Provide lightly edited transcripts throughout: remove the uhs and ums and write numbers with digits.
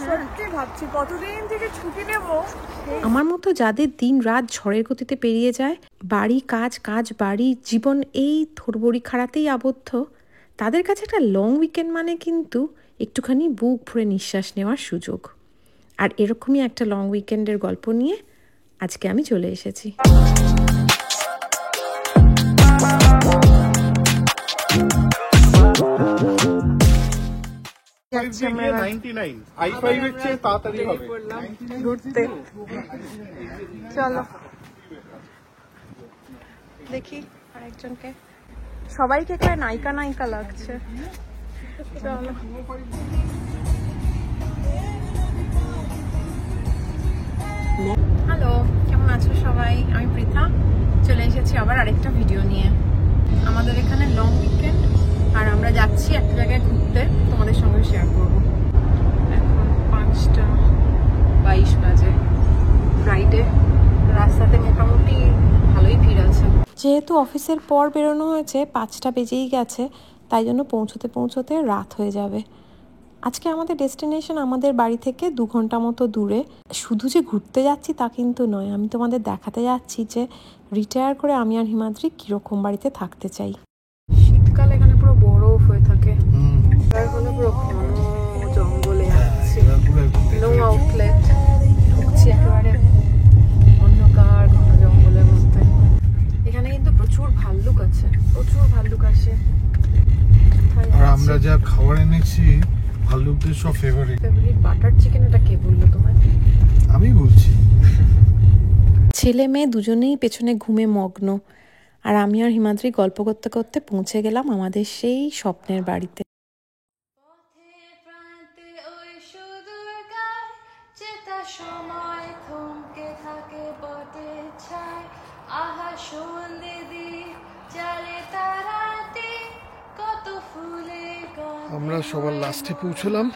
সত্যি ভাবছি কতদিন থেকে ছুটি নেব। আমার মতো যাদের দিন রাত ঝড়ের গতিতে পেরিয়ে যায়, বাড়ি কাজ কাজ বাড়ি, জীবন এই থোড়বড়ি খাড়াতেই আবদ্ধ, তাদের কাছে একটা লং উইকেন্ড মানে কিন্তু একটুখানি বুক ভরে নিঃশ্বাস নেওয়ার সুযোগ। আর এরকমই একটা লং উইকেন্ডের গল্প নিয়ে আজকে আমি চলে এসেছি। চলো দেখি আরেকজনকে, সবাইকে এখানে নায়িকা নায়িকা লাগছে। চলো হ্যালো, কেমন আছো সবাই? আমি পৃথা, চলে এসেছি আবার আরেকটা ভিডিও নিয়ে। আমাদের এখানে লং উইকেন্ড আর আমরা যাচ্ছি একটা জায়গায় ঘুরতে, তোমাদের সঙ্গে শেয়ার করবো। এখন 5:22 বাজে, ফ্রাইডে, রাস্তাতে মোটামুটি ভালোই ভিড় আছে। যেহেতু অফিসের পর বেরোনো হয়েছে, 5টা বেজেই গেছে, তাই জন্য পৌঁছতে পৌঁছতে রাত হয়ে যাবে। আজকে আমাদের ডেস্টিনেশন আমাদের বাড়ি থেকে 2 ঘন্টা মতো দূরে। শুধু যে ঘুরতে যাচ্ছি তা কিন্তু নয়, আমি তোমাদের দেখাতে যাচ্ছি যে রিটায়ার করে আমি আর হিমাদ্রি কীরকম বাড়িতে থাকতে চাই। শীতকালে এখানে পুরো বরফ হয়ে থাকে, হলে পুরো ঘন জঙ্গলে যাচ্ছি, নো আউটলেট, ঢুকছি একেবারে অন্ধকার ঘন জঙ্গলের মধ্যে। এখানে কিন্তু প্রচুর ভাল্লুক আছে, প্রচুর ভাল্লুক আসে। আর আমরা যা খাবার এনেছি ভাল্লুকদের সব ফেভারিট বাটার চিকেন, এটা কে বললো তোমায়? আমি বলছি। ছেলে মেয়ে দুজনেই পেছনে ঘুমে মগ্ন, আর আমি আর হিমাদ্রি গল্প করতে করতে পৌঁছে গেলাম আমাদের সেই স্বপ্নের বাড়িতে। আমরা সবার লাস্টে পৌঁছলাম,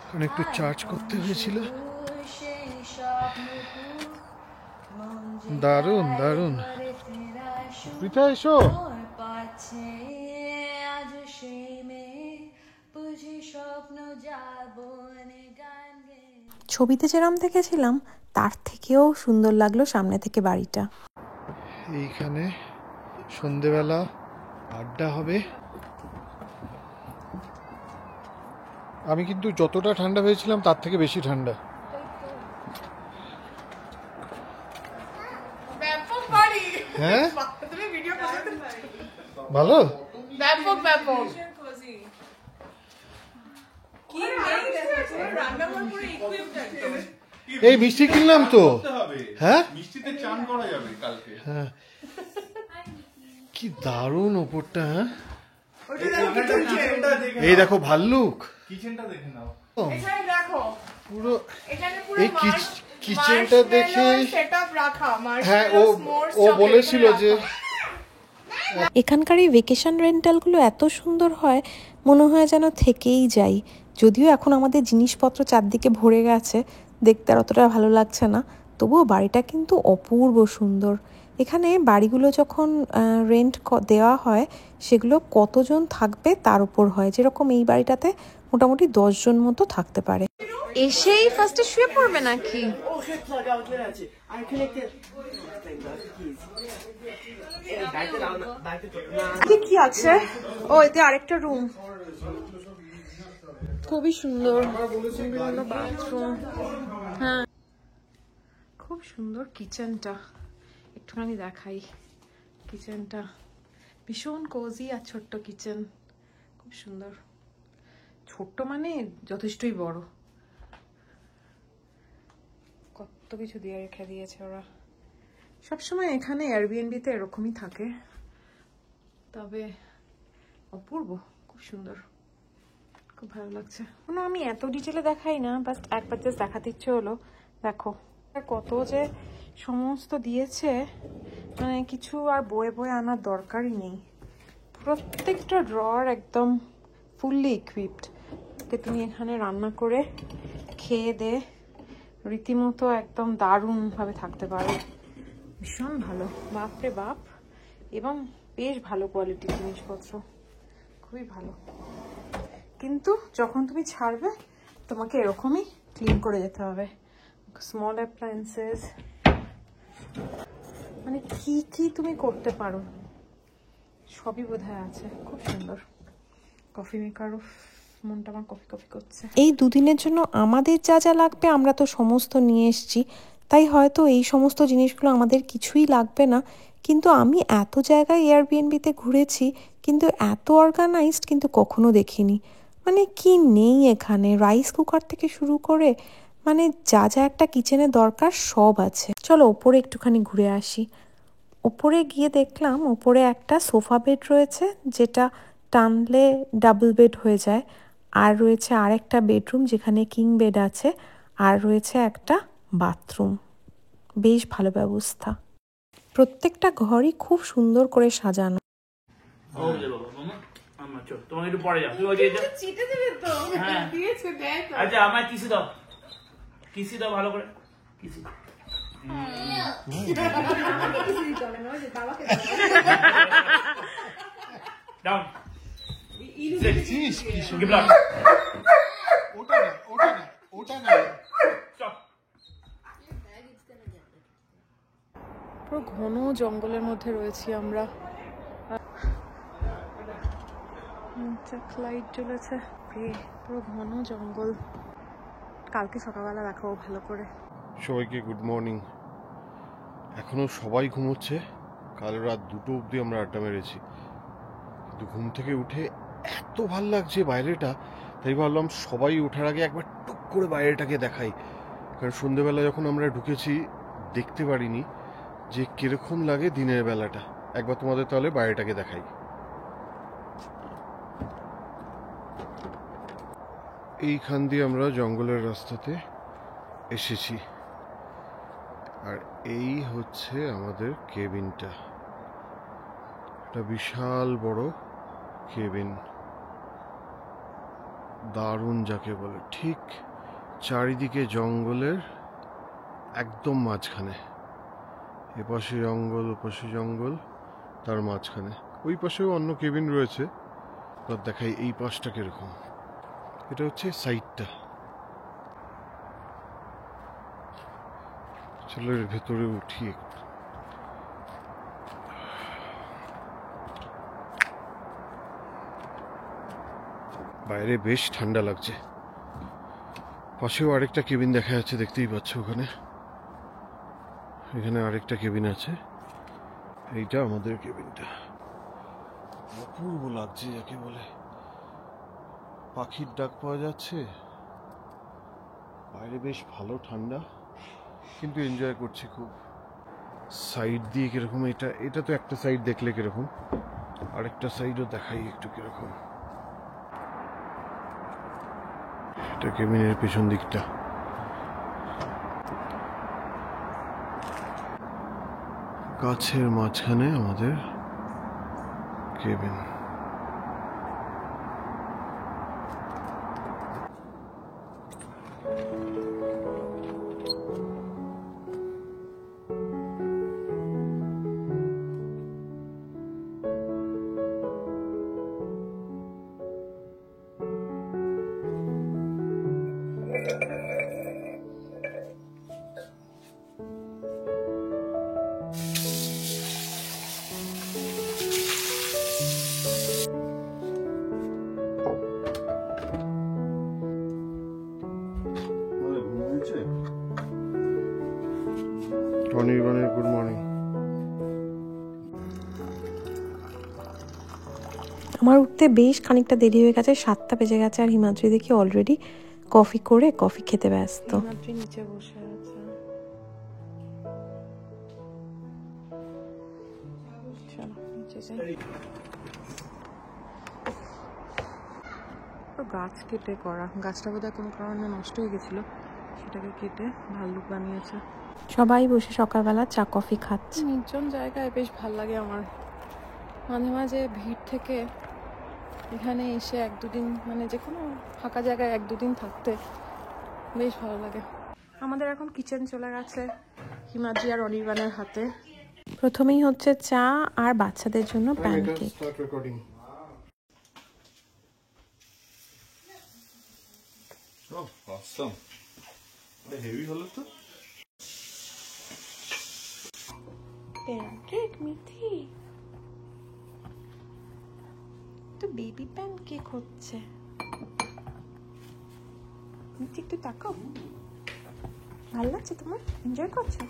কারণ একটু চার্জ করতে হয়েছিল। দারুণ দারুণ। পৃথা এসো। ছবিতে যেরকম দেখেছিলাম তার থেকেও সুন্দর লাগলো সামনে থেকে বাড়িটা। এইখানে সন্ধেবেলা আড্ডা হবে। আমি কিন্তু যতটা ঠান্ডা ভেবেছিলাম তার থেকে বেশি ঠান্ডা। হ্যাঁ ভালো, এই মিষ্টি কিনলাম তো। হ্যাঁ মিষ্টিতে চান করা যাবে কালকে। হ্যাঁ কি দারুণ ওপরটা। হ্যাঁ এই দেখো ভাল্লুক, কিচেনটা দেখে নাও পুরো। এই কিচেনটা দেখে হ্যাঁ ও বলেছিল যে এখানকার এই ভেকেশন রেন্টালগুলো এত সুন্দর হয়, মনে হয় যেন থেকেই যাই। যদিও এখন আমাদের জিনিসপত্র চারদিকে ভরে গেছে, দেখতে আর অতটা ভালো লাগছে না, তবুও বাড়িটা কিন্তু অপূর্ব সুন্দর। এখানে বাড়িগুলো যখন রেন্ট দেওয়া হয় সেগুলো কতজন থাকবে তার উপর হয়। যেরকম এই বাড়িটাতে মোটামুটি 10 জন মতো থাকতে পারে। এসেই ফার্স্টে শুয়ে পড়বে নাকি? কি আছে? ও এতে আরেকটা রুম, খুবই সুন্দর, বাথরুম। হ্যাঁ খুব সুন্দর কিচেনটা, একটুখানি দেখাই। কিচেনটা ভীষণ কোজি আর ছোট্ট কিচেন, খুব সুন্দর। ছোট্ট মানে যথেষ্টই বড়, কত কিছু দিয়ে রেখে দিয়েছে ওরা। সবসময় এখানে এয়ারবিএনবিতে এরকমই থাকে, তবে অপূর্ব, খুব সুন্দর, খুব ভালো লাগছে। আমি এত ডিটেলে দেখাই না, বাস একবার জাস্ট দেখাতে ইচ্ছে হলো। দেখো কত যে সমস্ত দিয়েছে, মানে কিছু আর বয়ে বয়ে আনার দরকারই নেই। প্রত্যেকটা ড্রয়ার একদম ফুললি ইকুইপড, যে তুমি এখানে রান্না করে খেয়ে দে রীতিমতো একদম দারুণভাবে থাকতে পারো। ভীষণ ভালো, বাপরে বাপ, এবং বেশ ভালো কোয়ালিটির জিনিসপত্র, খুবই ভালো। কিন্তু যখন তুমি ছাড়বে তোমাকে এরকমই ক্লিন করে যেতে হবে। স্মল অ্যাপ্লায়েন্সেস, মানে কি কি তুমি করতে পারো সবই বোধহয় আছে। খুব সুন্দর। কফি মেকারও, মনটা আমার কফি কফি করছে। এই দুদিনের জন্য আমাদের যা যা লাগবে আমরা তো সমস্ত নিয়ে এসেছি, তাই হয়তো এই সমস্ত জিনিসগুলো আমাদের কিছুই লাগবে না। কিন্তু আমি এত জায়গায় এয়ারবিএনবিতে ঘুরেছি, কিন্তু এত অর্গানাইজড কিন্তু কখনো দেখিনি। মানে কি নেই এখানে, রাইস কুকার থেকে শুরু করে মানে যা যা একটা কিচেনে দরকার সব আছে। চলো ওপরে একটুখানি ঘুরে আসি। ওপরে গিয়ে দেখলাম ওপরে একটা সোফা বেড রয়েছে, যেটা টানলে ডাবল বেড হয়ে যায়। আর রয়েছে আর একটা বেডরুম যেখানে কিং বেড আছে, আর রয়েছে একটা বাথরুম। বেশ ভালো ব্যবস্থা। প্রত্যেকটা ঘরই খুব সুন্দর করে সাজানো। তোমাকে একটু পরে যাও, চিটে দেবে তো। হ্যাঁ দিয়েছে, দেখ। আচ্ছা আমায় কিসি দাও, কিসি দাও ভালো করে, কিসি। Down give luck. ওটা না Stop. পুরো ঘন জঙ্গলের মধ্যে রয়েছি আমরা। লাইট জ্বলেছে, পুরো ঘন জঙ্গল। কালকে সকালবেলা দেখাবো ভালো করে। সবাইকে গুড মর্নিং। এখনো সবাই ঘুমোচ্ছে। কাল রাত 2টো অবধি আমরা আড্ডা মেরেছি, কিন্তু ঘুম থেকে উঠে এত ভাল লাগছে বাইরেটা, তাই ভাবলাম সবাই ওঠার আগে একবার টুক করে বাইরেটাকে দেখাই। কারণ সন্ধেবেলা যখন আমরা ঢুকেছি দেখতে পারিনি যে কিরকম লাগে দিনের বেলাটা। একবার তোমাদের তাহলে বাইরেটাকে দেখাই। এইখান দিয়ে আমরা জঙ্গলের রাস্তাতে এসেছি, আর এই হচ্ছে আমাদের কেবিনটা। একটা বিশাল বড় কেবিন, দারুণ যাকে বলে। ঠিক চারিদিকে জঙ্গলের একদম মাঝখানে, এপাশে জঙ্গল ওপাশে জঙ্গল, তার মাঝখানে। ওই পাশেও অন্য কেবিন রয়েছে, তার দেখাই এই পাশটা কিরকম। এটা হচ্ছে সাইডটা। চলো এর ভেতরে উঠি একটু। বাইরে বেশ ঠান্ডা লাগছে। পাশেও আরেকটা কেবিন দেখা যাচ্ছে, দেখতেই পাচ্ছ ওখানে। এখানে আরেকটা কেবিন আছে, এইটা আমাদের কেবিনটা। অপূর্ব লাগছে যাকে বলে। পাখির ডাক পাওয়া যাচ্ছে, বাইরে বেশ ভালো ঠান্ডা, কিন্তু এনজয় করছি খুব। সাইড দিয়ে কিরকম, এটা তো একটা সাইড দেখলে কিরকম, আরেকটা সাইডও দেখাই একটু কিরকম। এটা কেবিনের পেছন দিকটা। গাছের মাঝখানে আমাদের কেবিন। অনির্বাণের good morning. আমার উঠতে বেশ খানিকটা দেরি হয়ে গেছে, 7টা বেজে গেছে। আর হিমাদ্রি দেখি অলরেডি কফি করে কফি খেতে ব্যস্ত। হিমাদ্রি নিচে বসে আছে। চলো নিচে যাই। গাছ কেটে করা, গাছটা বোধহয় কোনো কারণে নষ্ট হয়ে গেছিল, সেটাকে কেটে ভাল্লুক বানিয়েছে। সবাই বসে সকালবেলা চা কফি খাচ্ছে। নির্জন জায়গায় বেশ ভাল লাগে আমার। মাঝে মাঝে ভিড় থেকে এখানে এসে 1-2 দিন, মানে যে কোনো ফাঁকা জায়গায় 1-2 দিন থাকতে বেশ ভালো লাগে। আমাদের এখন কিচেন চলে গেছে হিমাদ্রি আর অনির্বাণের হাতে। প্রথমেই হচ্ছে চা আর বাচ্চাদের জন্য প্যানকেক। Oh, awesome. হেভি হলো তো। প্যানকেক মিথি তো বেবি প্যানকেক হচ্ছে। মিথি একটু তাকাও, ভালো লাগছে তোমার? এনজয় করছো?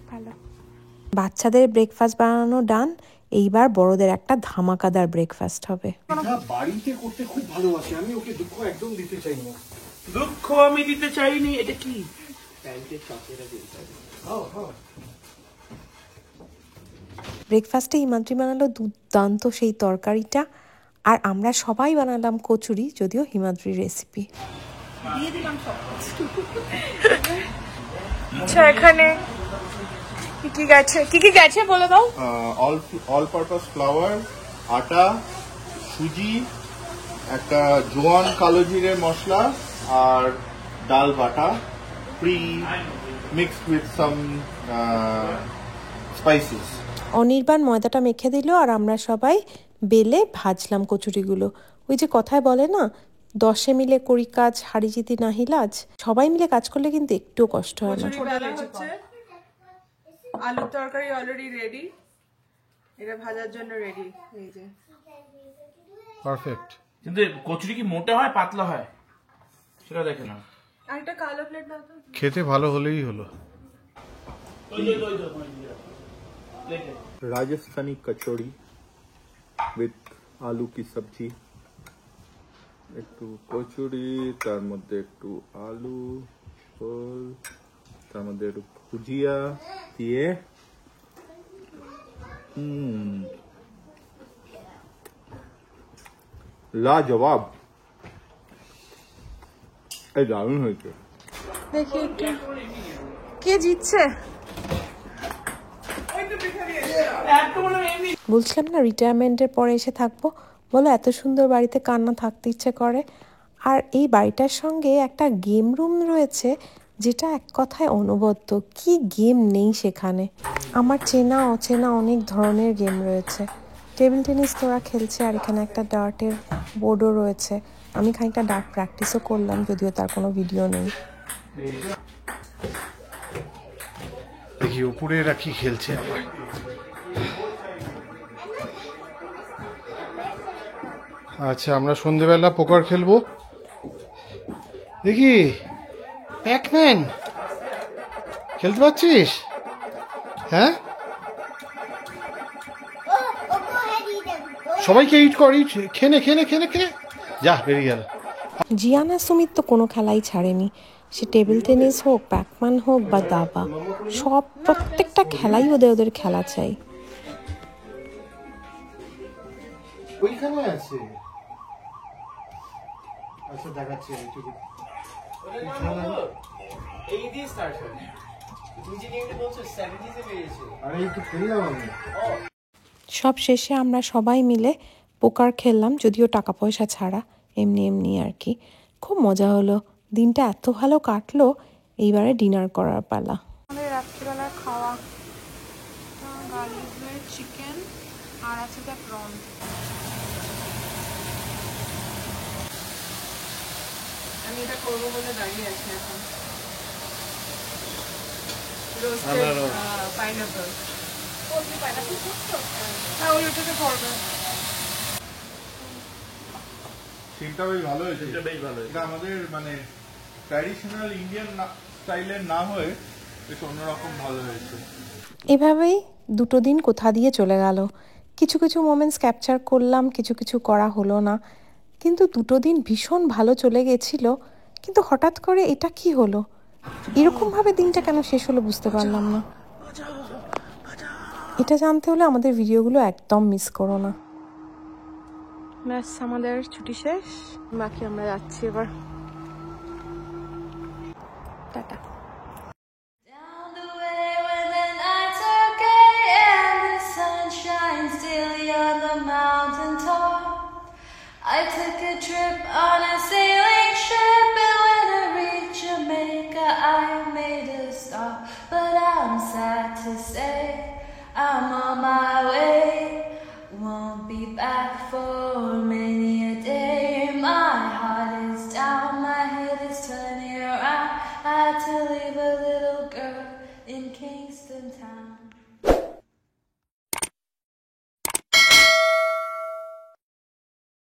ভালো। বাচ্চাদের ব্রেকফাস্ট বানানো ডান, এইবার বড়দের একটা ধামাকাদার ব্রেকফাস্ট হবে। বাড়িতে করতে খুব ভালোবাসে, আমি ওকে দুঃখ একদম দিতে চাই না। দুঃখ আমি দিতে চাইনি। এটা কি? ব্রেকফাস্টে হিমাদ্রি বানালো দুর্দান্ত সেই তরকারিটা, আর আমরা সবাই বানালাম কচুরি, যদিও হিমাদ্রির রেসিপি। দিয়ে দিলাম সব কিছু। আচ্ছা, এখানে কি কি গেছে বলে দাও। অল পারপাস ফ্লাওয়ার, আটা, সুজি, একটা জোয়ান কালো জিরে মশলা, আর ডাল বাটা pre mixed with some spices. Anirban ময়দাটা মেখে দিল, আর আমরা সবাই বেলে ভাজলাম কচুরিগুলো। ওই যে কথায় বলে না, 10 মিলে করি কাজ, হাড়ি জিতি নাহি লাজ। সবাই মিলে কাজ করলে কিন্তু একটুও কষ্ট হয় না। আলুর তরকারি অলরেডি রেডি, এটা ভাজার জন্য রেডি। এই যে পারফেক্ট। কিন্তু কচুরি কি মোটা হয় পাতলা হয় সেটা দেখে না। আরেকটা কালো প্লেট দাও তো। খেতে ভালো হলেই হলো। রাজস্থানি কচুরি উইথ আলু কি সবজি, একটু কচুরি, তার মধ্যে একটু আলু ফল, তার মধ্যে একটু ভুজিয়া দিয়ে লাজবাব। এই দারুণ হয়েছে। দেখি একটু কে জিতছে। বলছিলাম না রিটায়ারমেন্টের পরে এসে থাকবো, বলো এত সুন্দর বাড়িতে কান্না থাকতে ইচ্ছে করে। আর এই বাড়িটার সঙ্গে একটা গেম রুম রয়েছে, যেটা এক কথায় অনবদ্য। কি গেম নেই সেখানে! আমার চেনা অচেনা অনেক ধরনের গেম রয়েছে। টেবিল টেনিস তোরা খেলছে, আর এখানে একটা ডার্টের বোর্ডও রয়েছে। আমি খানিকটা ডার্ট প্র্যাকটিসও করলাম, যদিও তার কোনো ভিডিও নেই। দেখি উপরে এরা কি খেলছে আবার। আচ্ছা, আমরা সন্ধেবেলা পোকার খেলবো। দেখি প্যাকম্যান খেলতে পারছিস? হ্যাঁ, সবাইকে ইট কর, ইট খেনে খেনে খেনে খেনে যা বেরিয়ে গেল। জিয়ানা সুমিত তো কোনো খেলাই ছাড়েনি, সে টেবিল টেনিস হোক, প্যাকম্যান হোক বা দাবা, প্রত্যেকটা খেলাই ওদের খেলা চাই। ওইখানে আছে। আচ্ছা দেখাচ্ছি। এই দিয়ে স্টার্ট হয়। তুমি যে গেমটা বলছো 70s এ বেরিয়েছে। আরে এই তো খেললাম আমি। সব শেষে আমরা সবাই মিলে পোকার খেললাম, যদিও টাকা পয়সা ছাড়া, এমনি এমনি আর কি। খুব মজা হলো, দিনটা এত ভালো কাটলো। এইবারে ডিনার করার পালা। আমাদের রাত্রিবেলার খাওয়া গার্লিক ব্রেড, চিকেন, আর আছে তা প্রন। আমি এটা করবো বলে দাঁড়িয়ে আছি এখন। Roasted pineapple. হ্যাঁ, ওই ওটাতে করবে। সিনটা বেশ ভালো হয়েছে। এটা বেশ ভালো হয়েছে। এটা আমাদের মানে ট্র্যাডিশনাল ইন্ডিয়ান স্টাইলের না হয়ে বেশ অন্যরকম ভালো হয়েছে। এভাবেই দুটো দিন কোথা দিয়ে চলে গেল। কিছু কিছু মোমেন্টস ক্যাপচার করলাম, কিছু কিছু করা হলো না। কিন্তু দুটো দিন ভীষণ ভালো চলে গেছিল। কিন্তু হঠাৎ করে এটা কি হলো, এরকমভাবে দিনটা কেন শেষ হলো বুঝতে পারলাম না। এটা জানতে হলে আমাদের ভিডিওগুলো একদম মিস করো না। ব্যাস, আমাদের ছুটি শেষ, বাকি আমরা যাচ্ছি এবার। Tata. Down the way when the nights are gay and the sun shines daily on the mountain top. I took a trip on a sailing ship, and when I reached Jamaica I made a stop. But I'm sad to say I'm on my way, won't be back for many a day. My heart is down, my head is turning around. town.